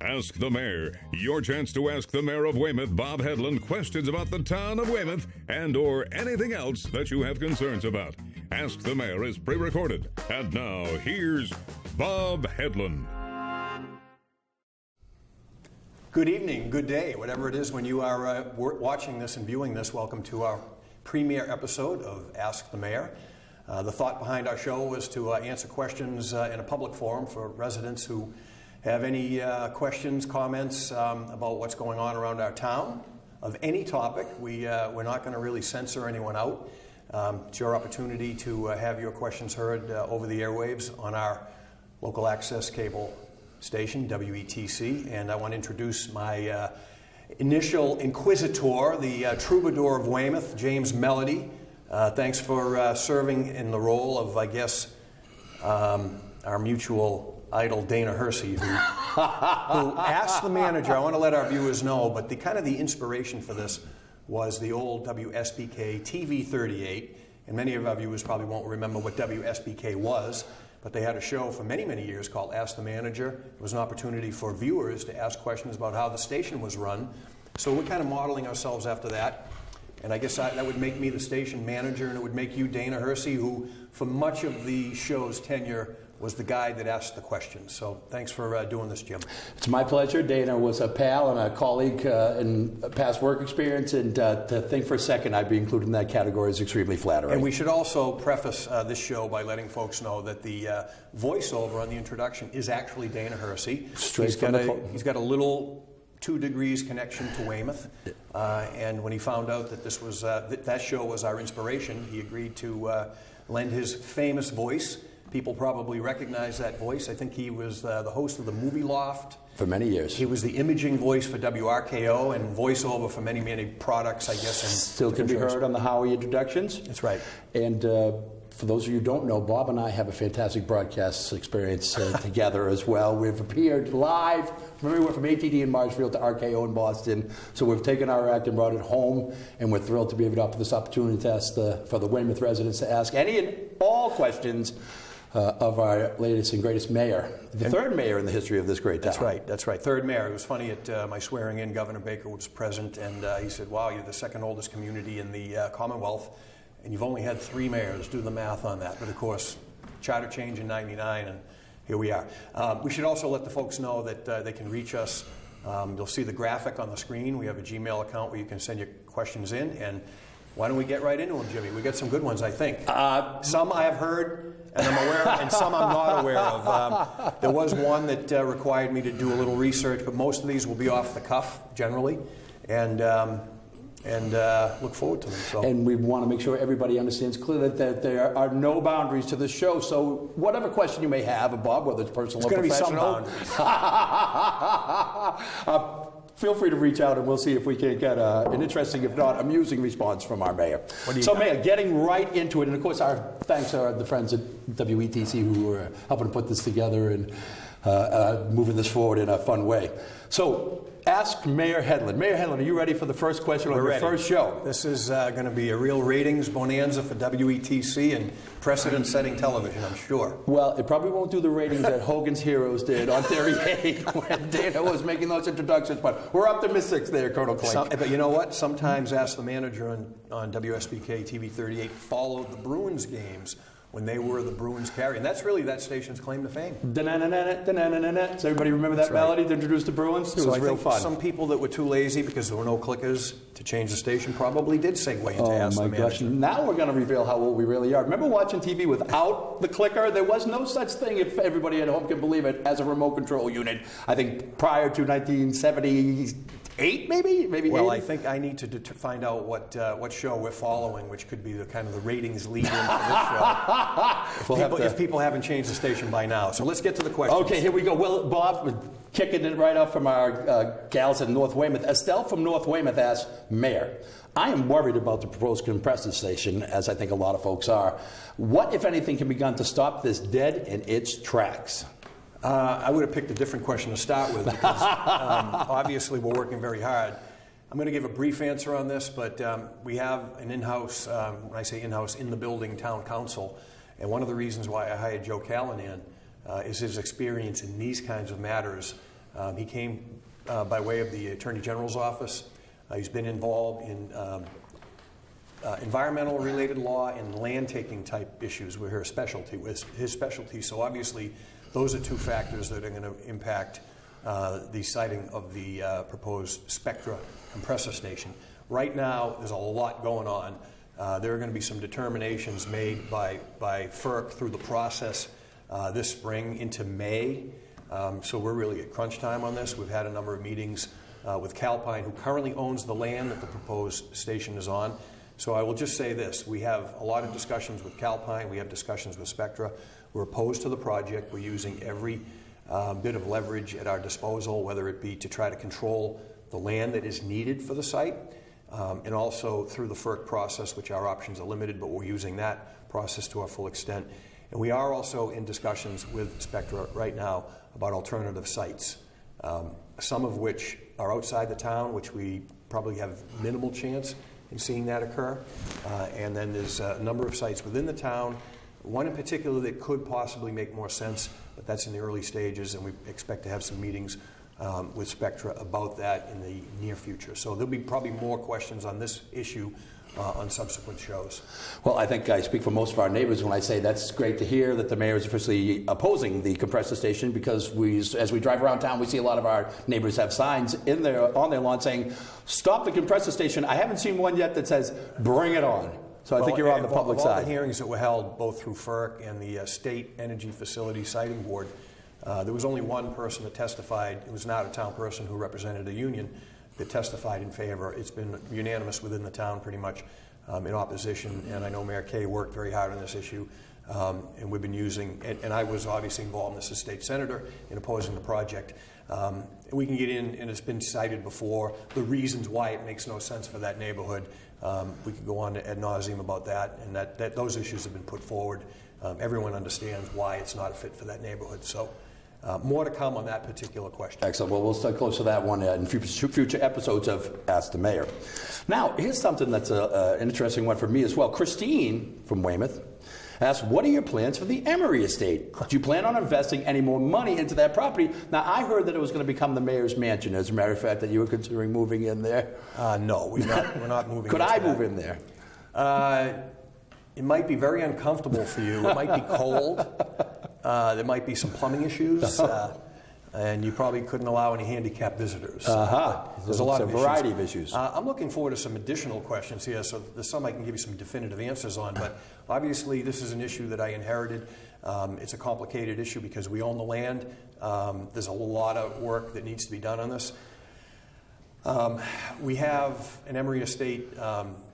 Ask the Mayor, your chance to ask the Mayor of Weymouth, Bob Hedlund, questions about the town of Weymouth and or anything else that you have concerns about. Ask the Mayor is pre-recorded. And now, here's Bob Hedlund. Good evening, good day, whatever it is when you are watching this and viewing this. Welcome to our premiere episode of Ask the Mayor. The thought behind our show was to answer questions in a public forum for residents who have any questions, comments about what's going on around our town of any topic. We're not going to really censor anyone out. It's your opportunity to have your questions heard over the airwaves on our local access cable station, WETC. And I want to introduce my initial inquisitor, the troubadour of Weymouth, James Melody. Thanks for serving in the role of, I guess, our mutual idol Dana Hersey, who asked the manager. I want to let our viewers know, but the inspiration for this was the old WSBK TV 38, and many of our viewers probably won't remember what WSBK was, but they had a show for many, many years called Ask the Manager. It was an opportunity for viewers to ask questions about how the station was run. So we're kind of modeling ourselves after that. And I guess that would make me the station manager, and it would make you Dana Hersey, who for much of the show's tenure was the guy that asked the questions. So thanks for doing this, Jim. It's my pleasure. Dana was a pal and a colleague in past work experience, and to think for a second I'd be included in that category is extremely flattering. And we should also preface this show by letting folks know that the voiceover on the introduction is actually Dana Hersey. He's got a little 2 degrees connection to Weymouth, and when he found out that this was that show was our inspiration, he agreed to lend his famous voice. People probably recognize that voice. I think he was the host of the Movie Loft for many years. He was the imaging voice for WRKO and voiceover for many, many products, I guess. And still can be heard on the Howie introductions. That's right. And for those of you who don't know, Bob and I have a fantastic broadcast experience together as well. We've appeared live from everywhere from ATD in Marshfield to RKO in Boston. So we've taken our act and brought it home, and we're thrilled to be able to offer this opportunity to ask for the Weymouth residents to ask any and all questions of our latest and greatest mayor, the third mayor in the history of this great town. That's right. Third mayor. It was funny at my swearing in, Governor Baker was present, and he said, wow, you're the second oldest community in the Commonwealth, and you've only had 3 mayors. Do the math on that. But of course, charter change in '99, and here we are. We should also let the folks know that they can reach us. You'll see the graphic on the screen. We have a Gmail account where you can send your questions in, and why don't we get right into them, Jimmy? We got some good ones, I think. Some I have heard and I'm aware of, and some I'm not aware of. There was one that required me to do a little research, but most of these will be off the cuff, generally, and look forward to them. So. And we want to make sure everybody understands clearly that there are no boundaries to this show. So whatever question you may have of Bob, whether it's personal or professional, going to be some boundaries. Feel free to reach out, and we'll see if we can get an interesting, if not amusing, response from our mayor. So, Mayor, getting right into it, and of course, our thanks are the friends at WETC who are helping to put this together and moving this forward in a fun way. So, ask Mayor Hedlund. Mayor Hedlund, are you ready for the first question on your first show? This is going to be a real ratings bonanza for WETC and precedent-setting television, I'm sure. Well, it probably won't do the ratings that Hogan's Heroes did on Theory 8 when Dana was making those introductions, but we're optimistic there, Colonel Clink. But you know what? Sometimes Ask the Manager on WSBK TV 38 followed the Bruins games when they were the Bruins carry. And that's really that station's claim to fame. Does everybody remember that melody to introduce the Bruins? It was real fun. Some people that were too lazy because there were no clickers to change the station probably did segue into Ask the Manager. Gosh. Now we're going to reveal how old we really are. Remember watching TV without the clicker? There was no such thing, if everybody at home can believe it, as a remote control unit. I think prior to 1978, maybe. Well, 80? I think I need to find out what show we're following, which could be the kind of the ratings lead-in for this show. If people haven't changed the station by now. So let's get to the question. Okay, here we go. Well, Bob, kicking it right off from our gals in North Weymouth. Estelle from North Weymouth asks, Mayor, I am worried about the proposed compressor station, as I think a lot of folks are. What, if anything, can be done to stop this dead in its tracks? I would have picked a different question to start with because obviously we're working very hard. I'm going to give a brief answer on this, but we have an in-house, when I say in-house, in the building town council, and one of the reasons why I hired Joe Callanan is his experience in these kinds of matters. He came by way of the Attorney General's office. He's been involved in environmental related law and land taking type issues were his specialty. So obviously those are two factors that are going to impact the siting of the proposed Spectra compressor station. Right now there's a lot going on. There are going to be some determinations made by FERC through the process this spring into May. So we're really at crunch time on this. We've had a number of meetings with Calpine, who currently owns the land that the proposed station is on. So I will just say this. We have a lot of discussions with Calpine. We have discussions with Spectra. We're opposed to the project. We're using every bit of leverage at our disposal, whether it be to try to control the land that is needed for the site, and also through the FERC process, which our options are limited, but we're using that process to our full extent. And we are also in discussions with Spectra right now about alternative sites, some of which are outside the town, which we probably have minimal chance in seeing that occur. And then there's a number of sites within the town, one in particular that could possibly make more sense, but that's in the early stages, and we expect to have some meetings with Spectra about that in the near future. So there'll be probably more questions on this issue on subsequent shows. Well, I think I speak for most of our neighbors when I say that's great to hear that the mayor is officially opposing the compressor station, because as we drive around town, we see a lot of our neighbors have signs on their lawn saying, "Stop the compressor station." I haven't seen one yet that says, "Bring it on." So I think you're on the public side. All the hearings that were held both through FERC and the State Energy Facility Siting Board, there was only one person that testified. It was not a town person who represented a union that testified in favor. It's been unanimous within the town pretty much in opposition, and I know Mayor Kay worked very hard on this issue, and we've been using, and I was obviously involved in this as state senator in opposing the project. We can get in, and it's been cited before, the reasons why it makes no sense for that neighborhood. We could go on ad nauseum about that, and that those issues have been put forward. Everyone understands why it's not a fit for that neighborhood. So more to come on that particular question. Excellent. Well, we'll stay close to that one in future episodes of Ask the Mayor. Now, here's something that's an interesting one for me as well. Christine from Weymouth asked, what are your plans for the Emery estate? Do you plan on investing any more money into that property? Now, I heard that it was going to become the mayor's mansion. As a matter of fact, that you were considering moving in there. No, we're not moving. Could I move in there? It might be very uncomfortable for you. It might be cold. There might be some plumbing issues, and you probably couldn't allow any handicapped visitors. There's a lot of variety of issues. I'm looking forward to some additional questions here, so there's some I can give you some definitive answers on, but obviously this is an issue that I inherited. It's a complicated issue because we own the land. There's a lot of work that needs to be done on this. We have an Emery Estate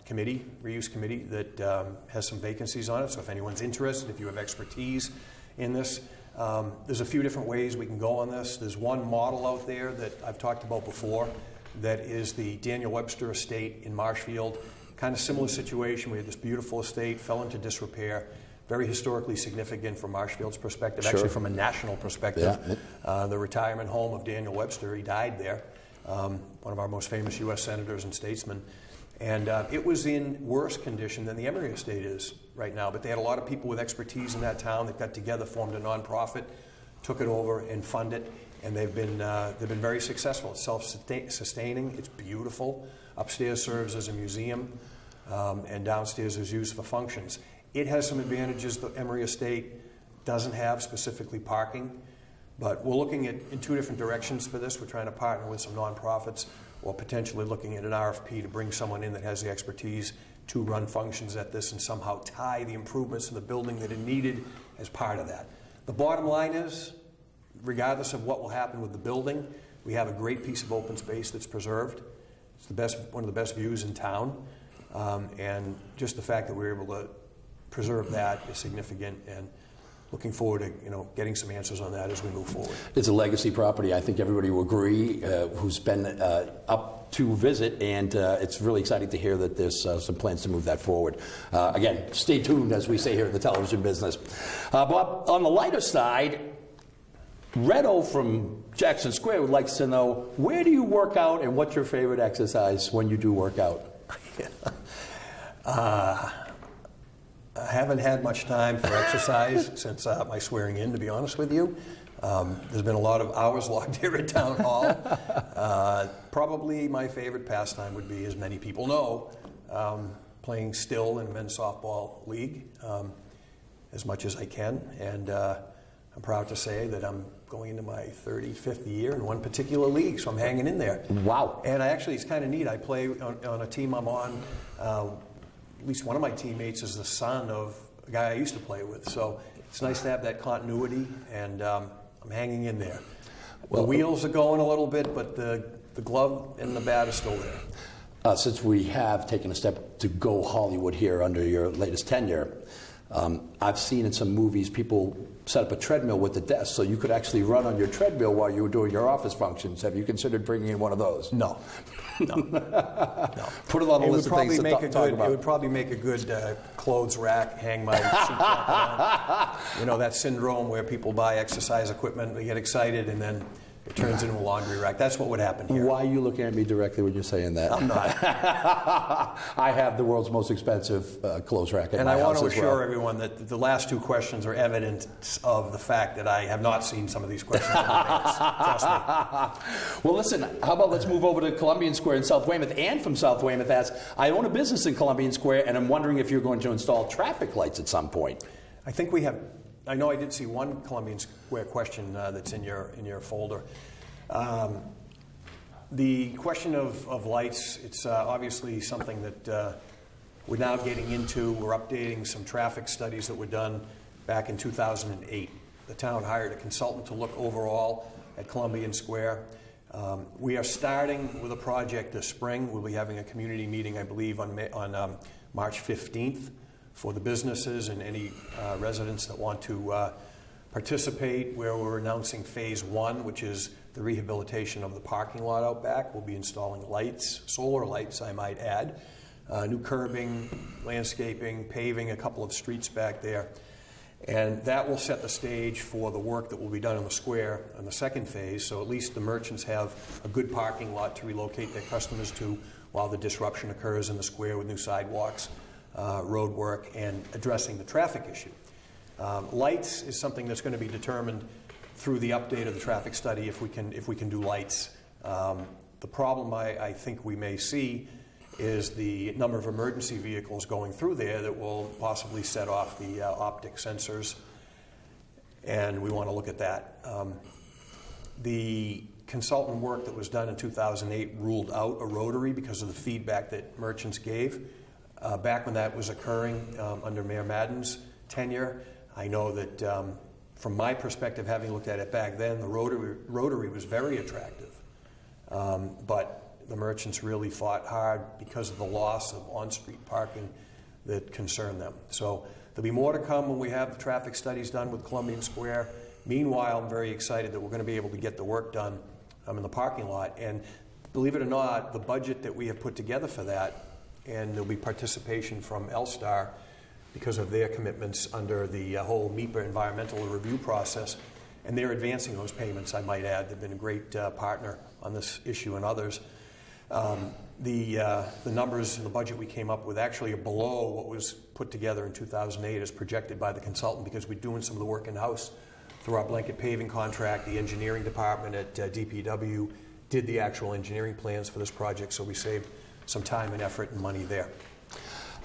committee, reuse committee, that has some vacancies on it, so if anyone's interested, if you have expertise in this, there's a few different ways we can go on this. There's one model out there that I've talked about before that is the Daniel Webster estate in Marshfield. Kind of similar situation. We had this beautiful estate, fell into disrepair, very historically significant from Marshfield's perspective, Sure. actually from a national perspective. Yeah. The retirement home of Daniel Webster, he died there, one of our most famous U.S. senators and statesmen. And it was in worse condition than the Emery estate is right now. But they had a lot of people with expertise in that town that got together, formed a nonprofit, took it over and funded it, and they've been very successful. It's self-sustaining. It's beautiful. Upstairs serves as a museum, and downstairs is used for functions. It has some advantages the Emery estate doesn't have, specifically parking. But we're looking in two different directions for this. We're trying to partner with some nonprofits, or potentially looking at an RFP to bring someone in that has the expertise to run functions at this and somehow tie the improvements in the building that are needed as part of that. The bottom line is, regardless of what will happen with the building, we have a great piece of open space that's preserved. It's one of the best views in town, and just the fact that we're able to preserve that is significant, and looking forward to getting some answers on that as we move forward. It's a legacy property. I think everybody will agree who's been up to visit, and it's really exciting to hear that there's some plans to move that forward. Again, stay tuned, as we say here in the television business. Bob, on the lighter side, Redo from Jackson Square would like to know, where do you work out and what's your favorite exercise when you do work out? I haven't had much time for exercise since my swearing in, to be honest with you. There's been a lot of hours logged here at Town Hall. Probably my favorite pastime would be, as many people know, playing still in men's softball league as much as I can. And I'm proud to say that I'm going into my 35th year in one particular league, so I'm hanging in there. Wow. And it's kind of neat. I play on a team I'm on. At least one of my teammates is the son of a guy I used to play with. So it's nice to have that continuity, and I'm hanging in there. Well, the wheels are going a little bit, but the glove and the bat are still there. Since we have taken a step to go Hollywood here under your latest tenure, I've seen in some movies people set up a treadmill with the desk so you could actually run on your treadmill while you were doing your office functions. Have you considered bringing in one of those? No. No. Put it on the list of things to talk about. It would probably make a good clothes rack, hang my suit jacket on. You know, that syndrome where people buy exercise equipment, they get excited, and then it turns into a laundry rack. That's what would happen here. Why are you looking at me directly when you're saying that? I'm not. I have the world's most expensive clothes rack at my house as well. And I want to assure everyone that the last two questions are evidence of the fact that I have not seen some of these questions in advance. Trust me. Well, listen, how about let's move over to Columbian Square in South Weymouth. Ann from South Weymouth asks, I own a business in Columbian Square, and I'm wondering if you're going to install traffic lights at some point. I think we have. I know I did see one Columbian Square question that's in your folder. The question of lights, it's obviously something that we're now getting into. We're updating some traffic studies that were done back in 2008. The town hired a consultant to look overall at Columbian Square. We are starting with a project this spring. We'll be having a community meeting, I believe, on March 15th for the businesses and any residents that want to participate, where we're announcing phase one, which is the rehabilitation of the parking lot out back. We'll be installing lights, solar lights, I might add, new curbing, landscaping, paving a couple of streets back there. And that will set the stage for the work that will be done in the square in the second phase, so at least the merchants have a good parking lot to relocate their customers to while the disruption occurs in the square with new sidewalks, road work, and addressing the traffic issue. Lights is something that's going to be determined through the update of the traffic study if we can do lights. The problem I think we may see is the number of emergency vehicles going through there that will possibly set off the optic sensors, and we want to look at that. The consultant work that was done in 2008 ruled out a rotary because of the feedback that merchants gave. Back when that was occurring under Mayor Madden's tenure, I know that from my perspective, having looked at it back then, the rotary was very attractive. But the merchants really fought hard because of the loss of on-street parking that concerned them. So there'll be more to come when we have the traffic studies done with Columbian Square. Meanwhile, I'm very excited that we're going to be able to get the work done in the parking lot. And believe it or not, the budget that we have put together for that, and there'll be participation from L-Star because of their commitments under the whole MEPA environmental review process. And they're advancing those payments, I might add. They've been a great partner on this issue and others. The numbers in the budget we came up with actually are below what was put together in 2008 as projected by the consultant, because we're doing some of the work in-house through our blanket paving contract. The engineering department at DPW did the actual engineering plans for this project, so we saved some time and effort and money there.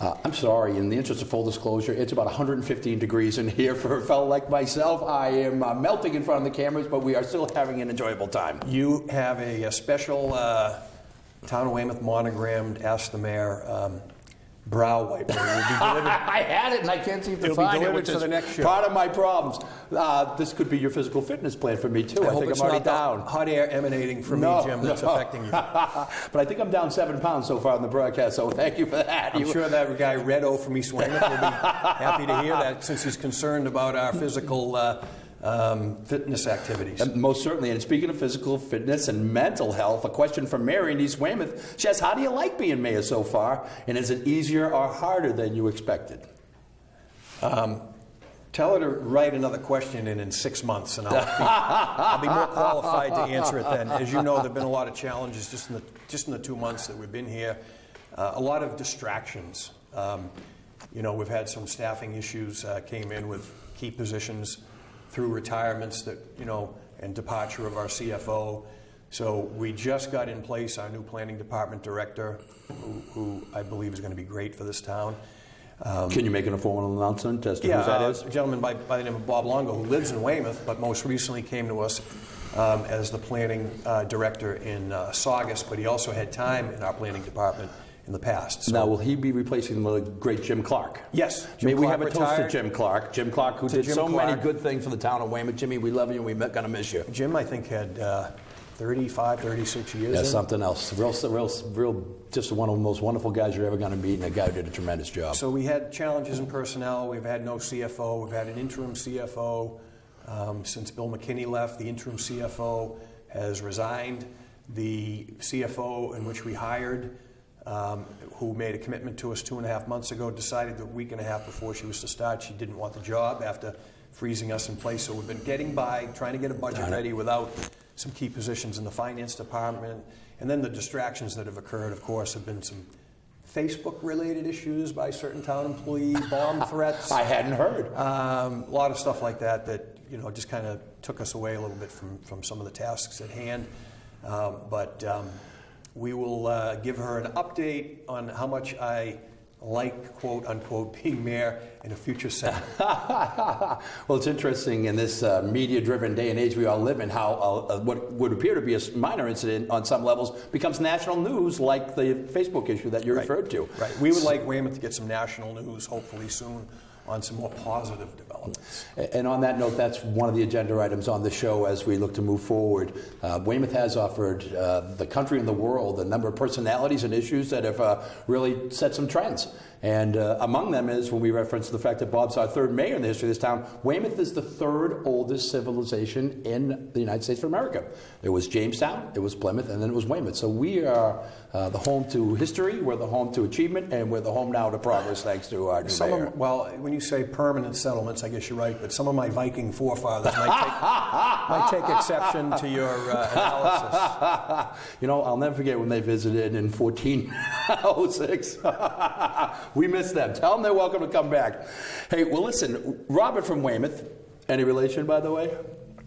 I'm sorry, in the interest of full disclosure, it's about 115 degrees in here for a fellow like myself. I am melting in front of the cameras, but we are still having an enjoyable time. You have a special Town of Weymouth monogrammed Ask the Mayor brow wiper. I had it and I can't seem to find it, which is the next show. Part of my problems. This could be your physical fitness plan for me too. I think I'm already down. Hot air emanating from me, Jim, that's affecting you. But I think I'm down 7 pounds so far on the broadcast, so thank you for that. I'm sure that guy Redo from East Weymouth will be happy to hear that, since he's concerned about our physical fitness activities. Most certainly. And speaking of physical fitness and mental health, a question from Mary in East Weymouth. She asks, how do you like being mayor so far? And is it easier or harder than you expected? Tell her to write another question in 6 months, and I'll be more qualified to answer it then. As you know, there have been a lot of challenges just in the 2 months that we've been here. A lot of distractions. We've had some staffing issues, came in with key positions through retirements that, and departure of our CFO. So we just got in place our new planning department director, who I believe is going to be great for this town. Can you make an formal announcement as to who that is? A gentleman by the name of Bob Longo, who lives in Weymouth, but most recently came to us as the planning director in Saugus, but he also had time in our planning department in the past. So, now, will he be replacing the great Jim Clark? Yes. May we have a retired. toast to Jim Clark. Jim Clark, who did so many good things for the town of Weymouth. Jimmy, we love you and we're going to miss you. Jim, I think, had 35, 36 years. That's something else. Real, just one of the most wonderful guys you're ever going to meet, and a guy who did a tremendous job. So we had challenges in personnel. We've had no CFO. We've had an interim CFO. Since Bill McKinney left, the interim CFO has resigned. The CFO in which we hired, who made a commitment to us 2.5 months ago, decided a week and a half before she was to start she didn't want the job after freezing us in place. So we've been getting by, trying to get a budget ready without some key positions in the finance department. And then the distractions that have occurred, of course, have been some Facebook-related issues by certain town employees, bomb threats. I hadn't heard. A lot of stuff like that just kind of took us away a little bit from some of the tasks at hand. But we will give her an update on how much I like, quote unquote, being mayor in a future segment. Well, it's interesting in this media-driven day and age we all live in how what would appear to be a minor incident on some levels becomes national news, like the Facebook issue that you referred to. Right. We would like Weymouth to get some national news, hopefully soon, on some more positive developments. And on that note, that's one of the agenda items on the show as we look to move forward. Weymouth has offered the country and the world a number of personalities and issues that have really set some trends. And among them is, when we reference the fact that Bob's our third mayor in the history of this town, Weymouth is the third oldest civilization in the United States of America. It was Jamestown, it was Plymouth, and then it was Weymouth. So we are the home to history, we're the home to achievement, and we're the home now to progress thanks to our new mayor. Well, when you say permanent settlements, I guess you're right, but some of my Viking forefathers might take exception to your analysis. I'll never forget when they visited in 1406. We miss them. Tell them they're welcome to come back. Hey, well, listen, Robert from Weymouth, any relation, by the way?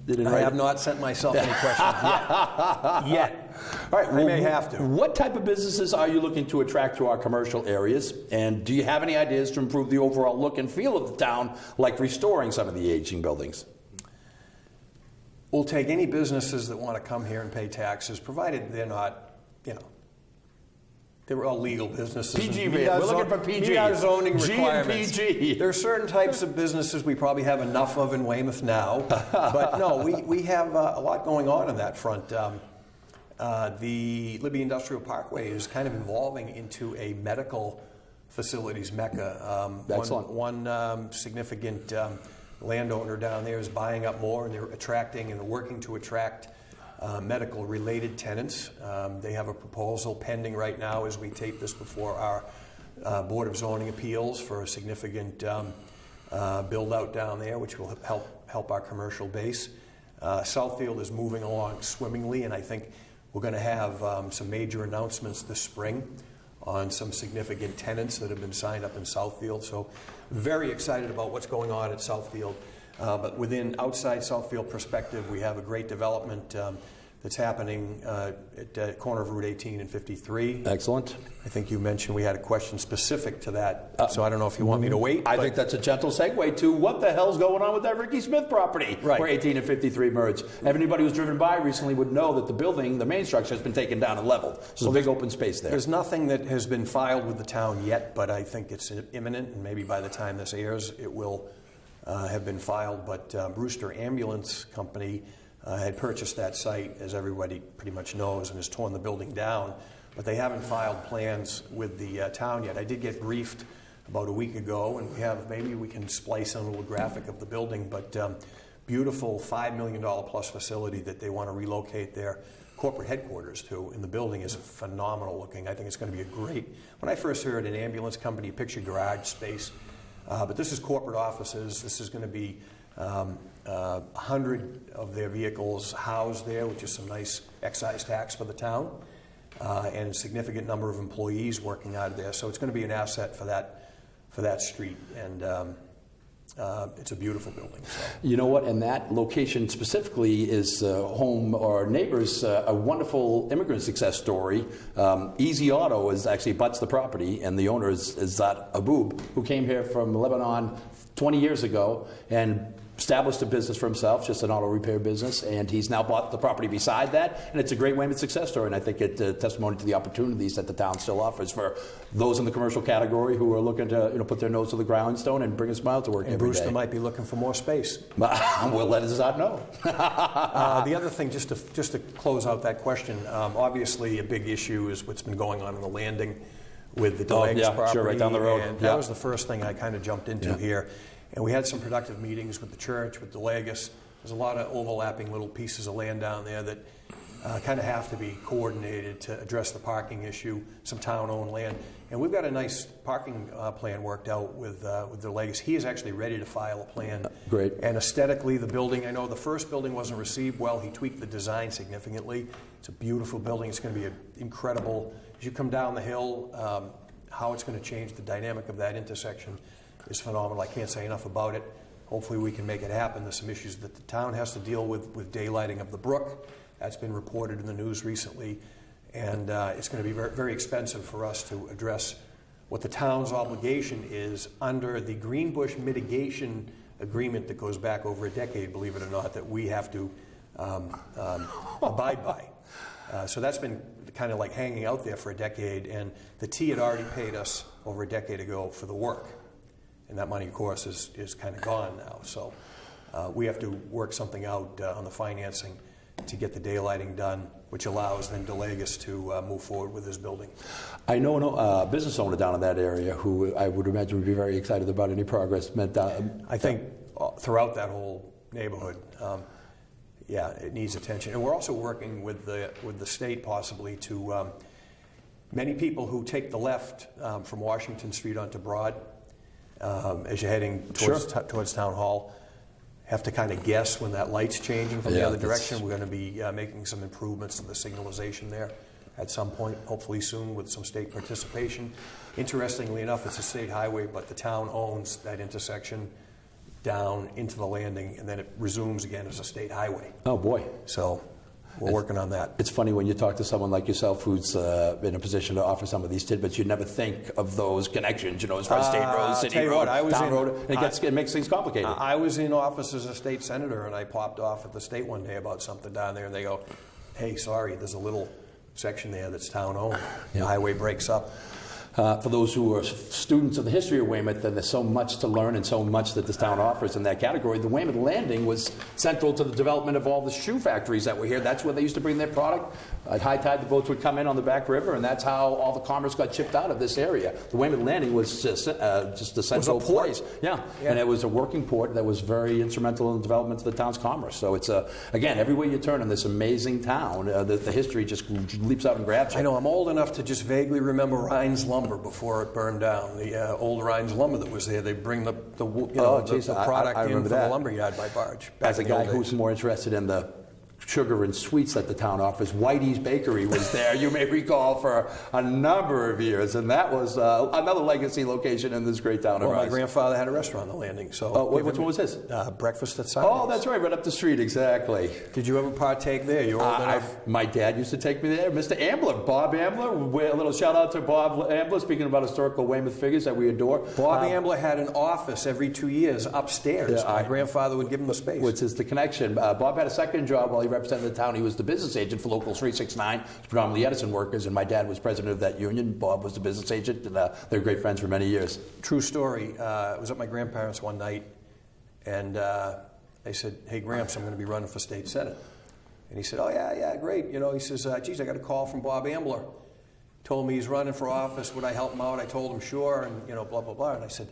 I have not sent myself any questions yet. All right, I may have to. What type of businesses are you looking to attract to our commercial areas? And do you have any ideas to improve the overall look and feel of the town, like restoring some of the aging buildings? We'll take any businesses that want to come here and pay taxes, provided they're not, they were all legal businesses. PG, we're looking for PG. Meet our zoning requirements. PG. There are certain types of businesses we probably have enough of in Weymouth now. But no, we have a lot going on that front. The Libby Industrial Parkway is kind of evolving into a medical facilities mecca. Excellent. One significant landowner down there is buying up more, and they're attracting and working to attract medical-related tenants. They have a proposal pending right now as we tape this before our Board of Zoning Appeals for a significant build-out down there, which will help our commercial base. Southfield is moving along swimmingly, and I think we're going to have some major announcements this spring on some significant tenants that have been signed up in Southfield. So very excited about what's going on at Southfield. But within outside Southfield perspective, we have a great development that's happening at the corner of Route 18 and 53. Excellent. I think you mentioned we had a question specific to that, so I don't know if you want me to wait. I think that's a gentle segue to what the hell's going on with that Ricky Smith property, right, where 18 and 53 merge. Anybody who's driven by recently would know that the building, the main structure, has been taken down and leveled. So there's a big open space there. There's nothing that has been filed with the town yet, but I think it's imminent, and maybe by the time this airs, it will have been filed. But Brewster Ambulance Company had purchased that site, as everybody pretty much knows, and has torn the building down. But they haven't filed plans with the town yet. I did get briefed about a week ago, and maybe we can splice in a little graphic of the building, but beautiful $5 million plus facility that they want to relocate their corporate headquarters to, and the building is phenomenal looking. I think it's going to be a great, when I first heard an ambulance company, picture garage space, but this is corporate offices. This is going to be 100 of their vehicles housed there, which is some nice excise tax for the town, and a significant number of employees working out of there. So it's going to be an asset for that street. And it's a beautiful building. So. You know what? And that location specifically is home or neighbors, a wonderful immigrant success story. Easy Auto is actually butts the property, and the owner is Zat Aboub, who came here from Lebanon 20 years ago and established a business for himself, just an auto repair business, and he's now bought the property beside that, and it's a great Weymouth success story, and I think it's a testimony to the opportunities that the town still offers for those in the commercial category who are looking to put their nose to the grindstone and bring a smile to work every day. And Brewster might be looking for more space. We'll let Zad know. The other thing, just to close out that question, obviously a big issue is what's been going on in the landing with the DeLegas property. Sure, right down the road. And that was the first thing I kind of jumped into here. And we had some productive meetings with the church, with DeLegas. There's a lot of overlapping little pieces of land down there that kind of have to be coordinated to address the parking issue, some town-owned land. And we've got a nice parking plan worked out with DeLegas. He is actually ready to file a plan. Great. And aesthetically, the building, I know the first building wasn't received well. He tweaked the design significantly. It's a beautiful building. It's going to be incredible. As you come down the hill, how it's going to change the dynamic of that intersection is phenomenal. I can't say enough about it. Hopefully we can make it happen. There's some issues that the town has to deal with daylighting of the brook. That's been reported in the news recently. And it's going to be very, very expensive for us to address what the town's obligation is under the Greenbush mitigation agreement that goes back over a decade, believe it or not, that we have to abide by. So that's been kind of like hanging out there for a decade, and the T had already paid us over a decade ago for the work. And that money, of course, is kind of gone now. So we have to work something out on the financing to get the daylighting done, which allows then DeLegas to move forward with his building. I know a business owner down in that area who I would imagine would be very excited about any progress meant. I think throughout that whole neighborhood, it needs attention. And we're also working with the state possibly to many people who take the left from Washington Street onto Broad, as you're heading towards Town Hall, have to kind of guess when that light's changing from the other direction. We're going to be making some improvements to the signalization there at some point, hopefully soon, with some state participation. Interestingly enough, it's a state highway, but the town owns that intersection down into the landing, and then it resumes again as a state highway. Oh, boy. So we're working on that. It's funny when you talk to someone like yourself who's in a position to offer some of these tidbits, you never think of those connections, as far as state road, city road, town road, and it makes things complicated. I was in office as a state senator, and I popped off at the state one day about something down there, and they go, hey, sorry, there's a little section there that's town-owned. The highway breaks up. For those who are students of the history of Weymouth, and there's so much to learn and so much that this town offers in that category, the Weymouth Landing was central to the development of all the shoe factories that were here. That's where they used to bring their product. At high tide, the boats would come in on the back river, and that's how all the commerce got shipped out of this area. The Weymouth Landing was just a central place. Yeah, and it was a working port that was very instrumental in the development of the town's commerce. So it's, again, everywhere you turn in this amazing town, the history just leaps out and grabs you. I know, I'm old enough to just vaguely remember Rhines Lumber before it burned down. The old Rhines Lumber that was there, they bring the product in from the lumberyard by barge. As a guy who's more interested in the sugar and sweets that the town offers, Whitey's Bakery was there, you may recall, for a number of years, and that was another legacy location in this great town of Rice. My grandfather had a restaurant on the landing. So which one was his? Breakfast at Simon's. Oh, that's right up the street, exactly. Did you ever partake there? You were old enough? My dad used to take me there. Mr. Ambler, Bob Ambler, a little shout out to Bob Ambler, speaking about historical Weymouth figures that we adore. Bob Ambler had an office every 2 years upstairs. My grandfather would give him the space. Which is the connection. Bob had a second job while he represented the town. He was the business agent for Local 369, predominantly Edison workers, and my dad was president of that union. Bob was the business agent, and they were great friends for many years. True story. I was at my grandparents' one night, and they said, hey, Gramps, I'm going to be running for state senate. And he said, oh, yeah, great. He says, geez, I got a call from Bob Ambler. Told me he's running for office. Would I help him out? I told him, sure, and, blah, blah, blah. And I said,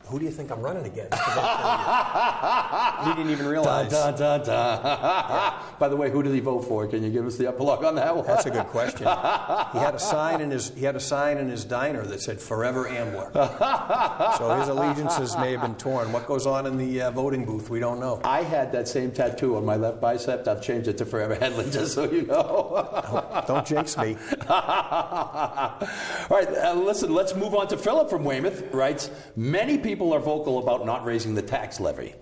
who do you think I'm running against? He didn't even realize. Yeah. By the way, who did he vote for? Can you give us the epilogue on that one? That's a good question. He had a sign in his diner that said "Forever Ambler." So his allegiances may have been torn. What goes on in the voting booth, we don't know. I had that same tattoo on my left bicep. I've changed it to "Forever Headland," just so you know. Don't jinx me. All right, listen. Let's move on to Philip from Weymouth. Right, many people people are vocal about not raising the tax levy.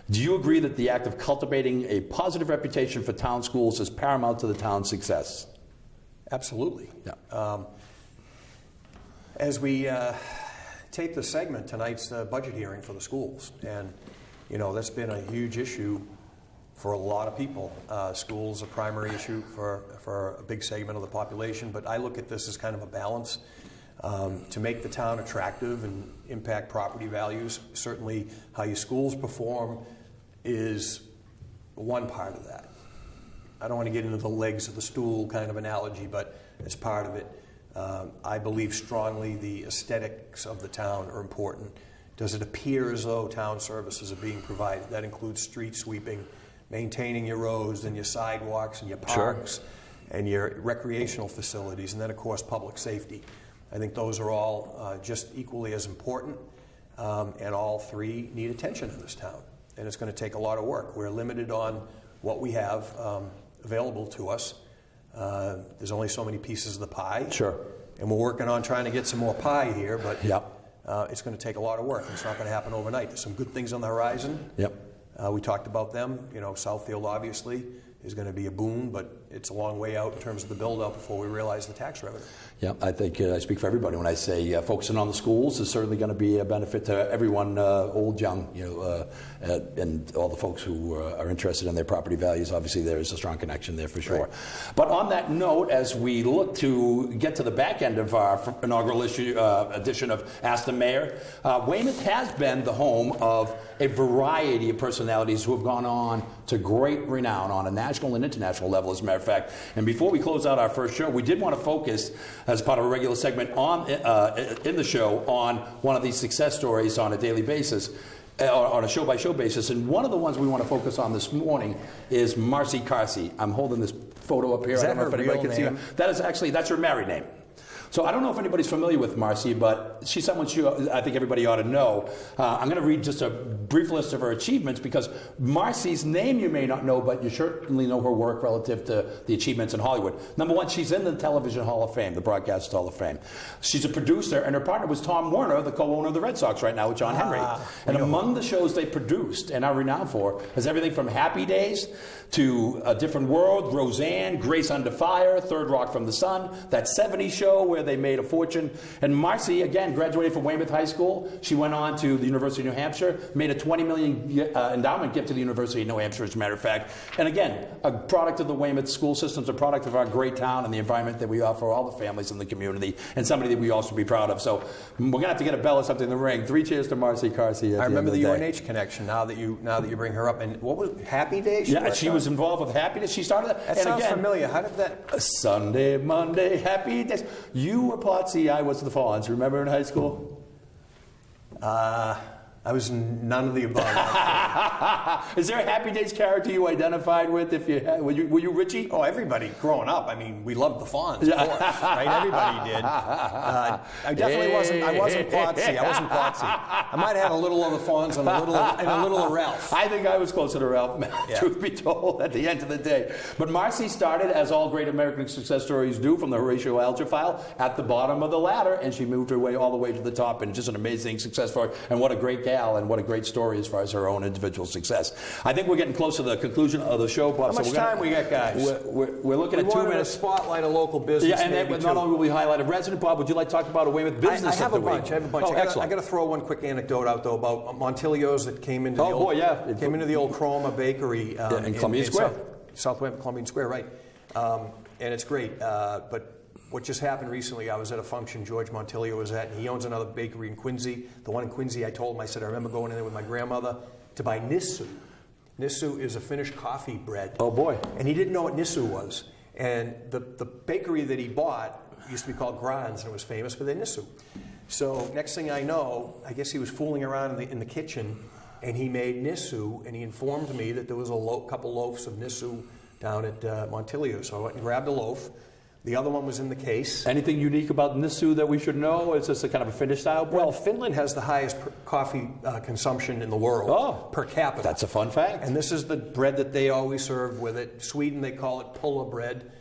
Do you agree that the act of cultivating a positive reputation for town schools is paramount to the town's success? Absolutely. Yeah. As we tape the segment, tonight's the budget hearing for the schools, and that's been a huge issue for a lot of people. Schools a primary issue for a big segment of the population, but I look at this as kind of a balance to make the town attractive and impact property values. Certainly how your schools perform is one part of that. I don't want to get into the legs of the stool kind of analogy, but it's part of it. I believe strongly the aesthetics of the town are important. Does it appear as though town services are being provided? That includes street sweeping, maintaining your roads and your sidewalks and your parks and your recreational facilities, and then of course public safety. I think those are all just equally as important, and all three need attention in this town, and it's going to take a lot of work. We're limited on what we have available to us. There's only so many pieces of the pie. Sure. And we're working on trying to get some more pie here, but yep. It's going to take a lot of work. It's not going to happen overnight. There's some good things on the horizon. Yep. We talked about them. Southfield obviously is going to be a boon, but it's a long way out in terms of the build-up before we realize the tax revenue. Yeah, I think I speak for everybody when I say focusing on the schools is certainly going to be a benefit to everyone, old, young, and all the folks who are interested in their property values. Obviously, there is a strong connection there for sure. Right. But on that note, as we look to get to the back end of our inaugural edition of Ask the Mayor, Weymouth has been the home of a variety of personalities who have gone on to great renown on a national and international level, as a matter of fact. And before we close out our first show, we did want to focus, as part of a regular segment on in the show, on one of these success stories on a daily basis, on a show-by-show basis. And one of the ones we want to focus on this morning is Marcy Carsey. I'm holding this photo up here. Is that I don't know if her anybody real can see name? it. That's her married name. So I don't know if anybody's familiar with Marcy, but she's someone I think everybody ought to know. I'm going to read just a brief list of her achievements, because Marcy's name you may not know, but you certainly know her work relative to the achievements in Hollywood. Number one, she's in the Television Hall of Fame, the Broadcast Hall of Fame. She's a producer, and her partner was Tom Werner, the co-owner of the Red Sox right now with John Henry. And among the shows they produced and are renowned for is everything from Happy Days to A Different World, Roseanne, Grace Under Fire, Third Rock from the Sun, That 70s Show where they made a fortune. And Marcy, again, graduated from Weymouth High School. She went on to the University of New Hampshire, made a $20 million endowment gift to the University of New Hampshire, as a matter of fact. And again, a product of the Weymouth school systems, a product of our great town and the environment that we offer all the families in the community, and somebody that we all should be proud of. So we're going to have to get a bell or something in the ring. 3 cheers to Marcy Carsey. I remember the UNH connection now that you bring her up. And what was Happy Days? Yeah, she was involved with Happy Days. She started that. That sounds familiar. How did that? Sunday, Monday, Happy Days. You were Potsy, I was the Fawns. Remember in high school? I was none of the above. Is there a Happy Days character you identified with? If you had, were you Richie? Oh, everybody growing up. I mean, we loved the Fawns, of course, right? Everybody did. I definitely wasn't. I wasn't Potsy. I might have had a little of the Fawns and a little of Ralph. I think I was closer to Ralph, yeah. Truth be told, at the end of the day. But Marcy started, as all great American success stories do, from the Horatio Alger file at the bottom of the ladder, and she moved her way all the way to the top, and just an amazing success story. And what a great gal, and what a great story as far as her own individual success. I think we're getting close to the conclusion of the show, Bob. How much time we got, guys? We're looking at 2 minutes. To spotlight a local business. Yeah, and then not only will we highlight a resident, Bob, would you like to talk about a Weymouth business? I have a bunch. Oh, I got to throw one quick anecdote out though about Montilio's that came into the old Chroma Bakery in Columbia Square, South Weymouth, Columbia Square, right? And it's great. But what just happened recently, I was at a function George Montilio was at, and he owns another bakery in Quincy. The one in Quincy, I told him, I said, I remember going in there with my grandmother to buy Nissu. Nissu is a Finnish coffee bread. Oh, boy. And he didn't know what Nissu was. And the bakery that he bought used to be called Grans, and it was famous for their Nissu. So next thing I know, I guess he was fooling around in the kitchen, and he made Nissu, and he informed me that there was a couple loaves of Nissu down at Montilio. So I went and grabbed a loaf. The other one was in the case. Anything unique about Nissu that we should know? Is this a kind of a Finnish style bread? Well, Finland has the highest coffee consumption in the world per capita. That's a fun fact. And this is the bread that they always serve with it. Sweden, they call it pulla bread.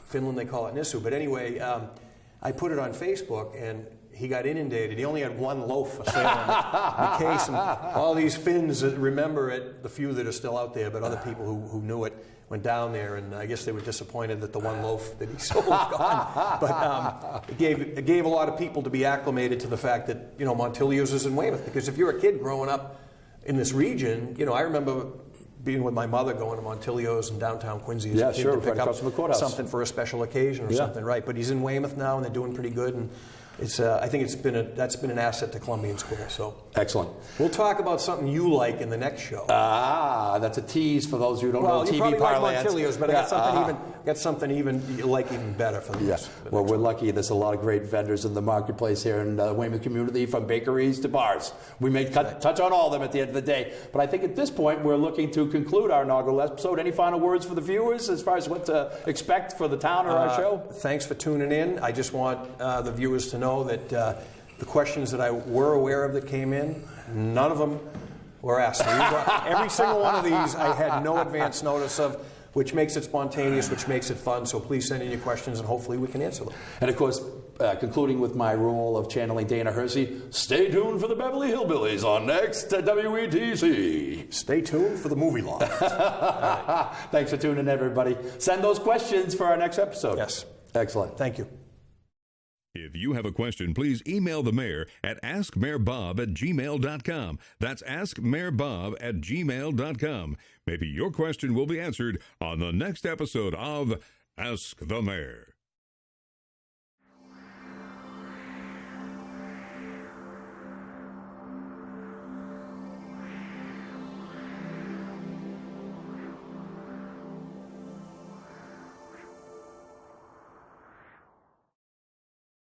Finland, they call it Nissu. But anyway, I put it on Facebook, and he got inundated. He only had one loaf for sale in the case. And all these Finns that remember it, the few that are still out there, but other people who knew it went down there, and I guess they were disappointed that the one loaf that he sold was gone. But it gave a lot of people to be acclimated to the fact that, you know, Montilios is in Weymouth. Because if you're a kid growing up in this region, you know, I remember being with my mother going to Montilios in downtown Quincy as a kid to pick up something for a special occasion or something, right? But he's in Weymouth now, and they're doing pretty good. And it's, I think that's been an asset to Columbian School. So excellent. We'll talk about something you like in the next show. That's a tease for those who don't know TV you probably parlance. Like Montilios, but I got something even you like even better for this. Yeah. Well, we're lucky. There's a lot of great vendors in the marketplace here in the Weymouth community, from bakeries to bars. We may touch on all of them at the end of the day. But I think at this point we're looking to conclude our inaugural episode. Any final words for the viewers as far as what to expect for the town or our show? Thanks for tuning in. I just want the viewers to know that the questions that I were aware of that came in, none of them were asked. Every single one of these I had no advance notice of, which makes it spontaneous, which makes it fun. So please send in your questions, and hopefully we can answer them. And of course, concluding with my role of channeling Dana Hersey, stay tuned for the Beverly Hillbillies on next WETC. Stay tuned for the movie loft. Right. Thanks for tuning in, everybody. Send those questions for our next episode. Yes. Excellent. Thank you. If you have a question, please email the mayor at askmayorbob@gmail.com. That's askmayorbob@gmail.com. Maybe your question will be answered on the next episode of Ask the Mayor.